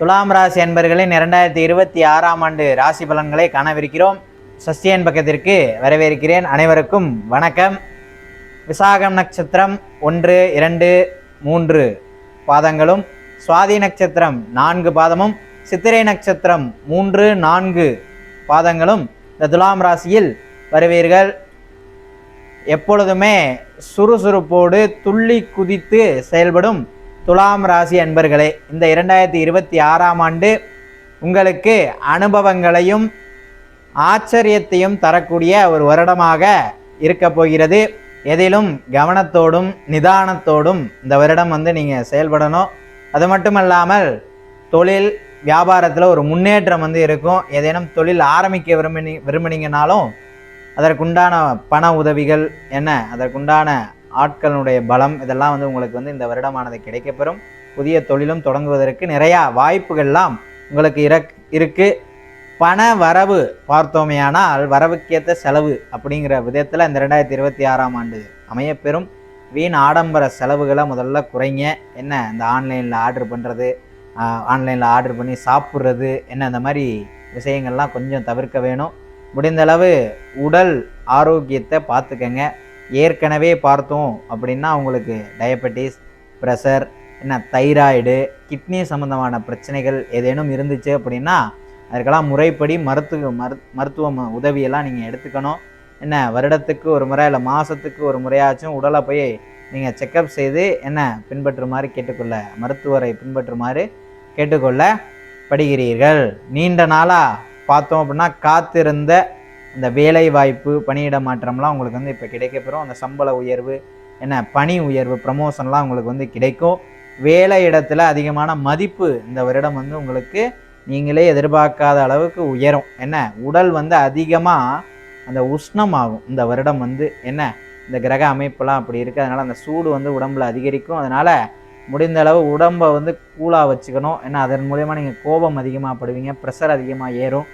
துலாம் ராசி அன்பர்களின் 2026ஆம் ஆண்டு ராசி பலன்களை காணவிருக்கிறோம். சஷ்டியன் பக்கத்திற்கு வரவேற்கிறேன். அனைவருக்கும் வணக்கம். விசாகம் நட்சத்திரம் 1, 2, 3 பாதங்களும், சுவாதி நட்சத்திரம் 4 பாதமும், சித்திரை நட்சத்திரம் 3, 4 பாதங்களும் இந்த துலாம் ராசியில் வருவீர்கள். எப்பொழுதுமே சுறுசுறுப்போடு துள்ளி குதித்து செயல்படும் துலாம் ராசி அன்பர்களே, இந்த 2026ஆம் ஆண்டு உங்களுக்கு அனுபவங்களையும் ஆச்சரியத்தையும் தரக்கூடிய ஒரு வருடமாக இருக்க போகிறது. எதிலும் கவனத்தோடும் நிதானத்தோடும் இந்த வருடம் நீங்கள் செயல்படணும். அது மட்டுமல்லாமல் தொழில் வியாபாரத்தில் ஒரு முன்னேற்றம் இருக்கும். ஏதேனும் தொழில் ஆரம்பிக்க விரும்பினீங்கனாலும் அதற்குண்டான பண உதவிகள் அதற்குண்டான ஆட்களுடைய பலம் இதெல்லாம் உங்களுக்கு இந்த வருடமானது கிடைக்கப்பெறும். புதிய தொழிலும் தொடங்குவதற்கு நிறையா வாய்ப்புகள்லாம் உங்களுக்கு இருக்கு. பண வரவு பார்த்தோமையானால் வரவுக்கேற்ற செலவு அப்படிங்கிற விதத்தில் இந்த 2026ஆம் ஆண்டு அமையப்பெறும். வீண் ஆடம்பர செலவுகளை முதல்ல குறைங்க. இந்த ஆன்லைனில் ஆர்டர் பண்ணுறது, ஆன்லைனில் ஆர்டர் பண்ணி சாப்பிட்றது இந்த மாதிரி விஷயங்கள்லாம் கொஞ்சம் தவிர்க்க வேணும். முடிந்தளவு உடல் ஆரோக்கியத்தை பார்த்துக்கங்க. ஏற்கனவே பார்த்தோம் அப்படின்னா உங்களுக்கு டயபெட்டிஸ், ப்ரெஷர், தைராய்டு, கிட்னி சம்மந்தமான பிரச்சனைகள் ஏதேனும் இருந்துச்சு அப்படின்னா அதுக்கெல்லாம் முறைப்படி மருத்துவ உதவியெல்லாம் நீங்கள் எடுத்துக்கணும். வருடத்துக்கு ஒரு முறை இல்லை மாதத்துக்கு ஒரு முறையாச்சும் உடலை போய் நீங்கள் செக்கப் செய்து பின்பற்றுமாறு மருத்துவரை பின்பற்றுமாறு கேட்டுக்கொள்ளப்படுகிறீர்கள். நீண்ட நாளாக பார்த்தோம் அப்படின்னா காத்திருந்த இந்த வேலை வாய்ப்பு, பணியிட மாற்றம்லாம் உங்களுக்கு இப்போ கிடைக்கப்பெறும். அந்த சம்பள உயர்வு, பணி உயர்வு, ப்ரமோஷன்லாம் உங்களுக்கு கிடைக்கும். வேலை இடத்துல அதிகமான மதிப்பு இந்த வருடம் உங்களுக்கு நீங்களே எதிர்பார்க்காத அளவுக்கு உயரும். உடல் அதிகமாக அந்த உஷ்ணமாகும். இந்த வருடம் இந்த கிரக அமைப்பெல்லாம் அப்படி இருக்குது. அதனால் அந்த சூடு உடம்புல அதிகரிக்கும். அதனால் முடிந்த அளவு உடம்பை கூலாக வச்சுக்கணும். அதன் மூலயமா நீங்கள் கோபம் அதிகமாக படுவீங்க, ப்ரெஷர் அதிகமாக ஏறும்.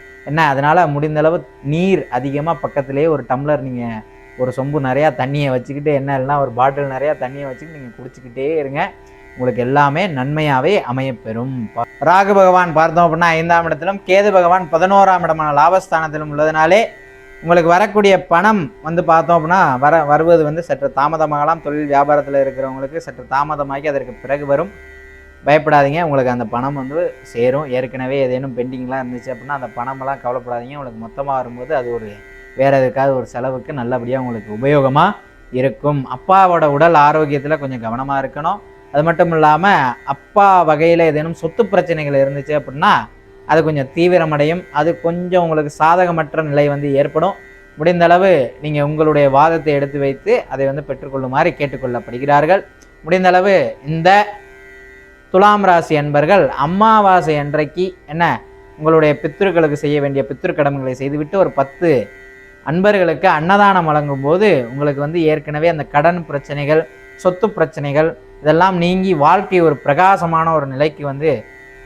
அதனால் முடிந்தளவு நீர் அதிகமாக பக்கத்துலேயே ஒரு டம்ளர் நீங்கள் ஒரு சொம்பு நிறையா தண்ணியை வச்சுக்கிட்டு இல்லைன்னா ஒரு பாட்டில் நிறையா தண்ணியை வச்சுக்கிட்டு நீங்கள் குடிச்சிக்கிட்டே இருங்க. உங்களுக்கு எல்லாமே நன்மையாகவே அமையப்பெறும். ராகு பகவான் பார்த்தோம் அப்படின்னா 5ஆம் இடத்திலும், கேது பகவான் 11ஆம் இடமான லாபஸ்தானத்திலும் உள்ளதுனாலே உங்களுக்கு வரக்கூடிய பணம் பார்த்தோம் அப்படின்னா வருவது சற்று தாமதமாகலாம். தொழில் வியாபாரத்தில் இருக்கிறவங்களுக்கு சற்று தாமதமாகி அதற்கு பிறகு வரும். பயப்படாதீங்க, உங்களுக்கு அந்த பணம் சேரும். ஏற்கனவே ஏதேனும் பெண்டிங்லாம் இருந்துச்சு அப்படின்னா அந்த பணமெல்லாம் கவலைப்படாதீங்க. உங்களுக்கு மொத்தமாக வரும்போது அது ஒரு வேறு எதுக்காவது ஒரு செலவுக்கு நல்லபடியாக உங்களுக்கு உபயோகமாக இருக்கும். அப்பாவோட உடல் ஆரோக்கியத்தில் கொஞ்சம் கவனமாக இருக்கணும். அது மட்டும் இல்லாமல் அப்பா வகையில் ஏதேனும் சொத்து பிரச்சனைகள் இருந்துச்சு அப்படின்னா அது கொஞ்சம் தீவிரமடையும். அது கொஞ்சம் உங்களுக்கு சாதகமற்ற நிலை ஏற்படும். முடிந்தளவு நீங்கள் உங்களுடைய வாதத்தை எடுத்து வைத்து அதை பெற்றுக்கொள்ளுமாறு கேட்டுக்கொள்ளப்படுகிறார்கள். முடிந்தளவு இந்த துலாம் ராசி அன்பர்கள் அமாவாசை அன்றைக்கு உங்களுடைய பித்ருக்களுக்கு செய்ய வேண்டிய பித்ருக்கடமைகளை செய்துவிட்டு ஒரு 10 அன்பர்களுக்கு அன்னதானம் வழங்கும் போது உங்களுக்கு ஏற்கனவே அந்த கடன் பிரச்சனைகள், சொத்து பிரச்சனைகள் இதெல்லாம் நீங்கி வாழ்க்கை ஒரு பிரகாசமான ஒரு நிலைக்கு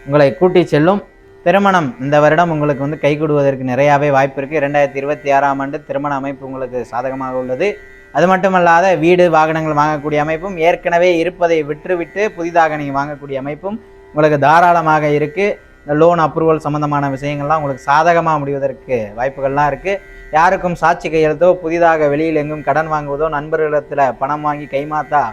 உங்களை கூட்டி செல்லும். திருமணம் இந்த வருடம் உங்களுக்கு கைகூடுவதற்கு நிறையாவே வாய்ப்பு இருக்குது. 2026ஆம் ஆண்டு திருமண அமைப்பு உங்களுக்கு சாதகமாக உள்ளது. அது மட்டுமல்லாத வீடு வாகனங்கள் வாங்கக்கூடிய அமைப்பும், ஏற்கனவே இருப்பதை விற்றுவிட்டு புதிதாக நீங்கள் வாங்கக்கூடிய அமைப்பும் உங்களுக்கு தாராளமாக இருக்குது. இந்த லோன் அப்ரூவல் சம்மந்தமான விஷயங்கள்லாம் உங்களுக்கு சாதகமாக முடிவதற்கு வாய்ப்புகள்லாம் இருக்குது. யாருக்கும் சாட்சி கையெழுத்தோ, புதிதாக வெளியில் எங்கும் கடன் வாங்குவதோ, நண்பர்களிடத்தில் பணம் வாங்கி கைமாத்தா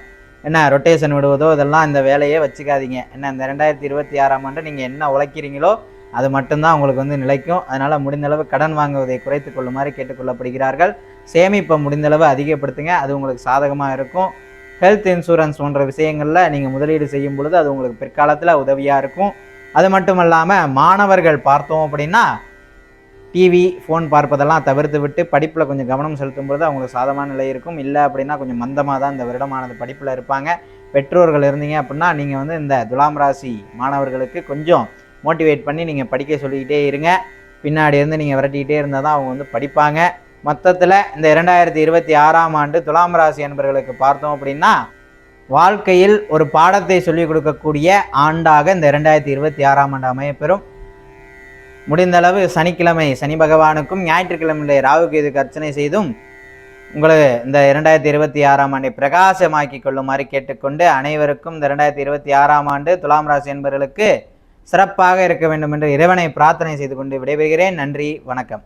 ரொட்டேஷன் விடுவதோ இதெல்லாம் இந்த வேலையே வச்சுக்காதீங்க. இந்த 2026ஆம் ஆண்டு நீங்கள் என்ன உழைக்கிறீங்களோ அது மட்டும்தான் உங்களுக்கு நிலைக்கும். அதனால் முடிந்தளவு கடன் வாங்குவதை குறைத்து கொள்ளுமாறு கேட்டுக்கொள்ளப்படுகிறார்கள். சேமிப்பை முடிந்தளவு அதிகப்படுத்துங்க, அது உங்களுக்கு சாதகமாக இருக்கும். ஹெல்த் இன்சூரன்ஸ் போன்ற விஷயங்களில் நீங்கள் முதலீடு செய்யும் பொழுது அது உங்களுக்கு பிற்காலத்தில் உதவியாக இருக்கும். அது மட்டும் இல்லாமல் மாணவர்கள் பார்த்தோம் அப்படின்னா டிவி, ஃபோன் பார்ப்பதெல்லாம் தவிர்த்து விட்டு படிப்பில் கொஞ்சம் கவனம் செலுத்தும் பொழுது அவங்களுக்கு சாதகமான நிலை இருக்கும். இல்லை அப்படின்னா கொஞ்சம் மந்தமாக தான் இந்த வருடமானது படிப்பில் இருப்பாங்க. பெற்றோர்கள் இருந்தீங்க அப்படின்னா நீங்கள் இந்த துலாம் ராசி மாணவர்களுக்கு கொஞ்சம் மோட்டிவேட் பண்ணி நீங்கள் படிக்க சொல்லிக்கிட்டே இருங்க. பின்னாடி இருந்து நீங்கள் விரட்டிக்கிட்டே இருந்தால் தான் அவங்க படிப்பாங்க. மொத்தத்தில் இந்த 2026ஆம் ஆண்டு துலாம் ராசி அன்பர்களுக்கு பார்த்தோம் அப்படின்னா வாழ்க்கையில் ஒரு பாடத்தை சொல்லிக் கொடுக்கக்கூடிய ஆண்டாக இந்த 2026ஆம் ஆண்டு அமையப்பெறும். முடிந்தளவு சனிக்கிழமை சனி பகவானுக்கும், ஞாயிற்றுக்கிழமை ராகுகேதுக்கு அர்ச்சனை செய்தும் உங்களை இந்த 2026ஆம் ஆண்டை பிரகாசமாக்கி கொள்ளுமாறு கேட்டுக்கொண்டு அனைவருக்கும் இந்த 2026ஆம் ஆண்டு துலாம் ராசி என்பவர்களுக்கு சிறப்பாக இருக்க வேண்டும் என்று இறைவனை பிரார்த்தனை செய்து கொண்டு விடைபெறுகிறேன். நன்றி, வணக்கம்.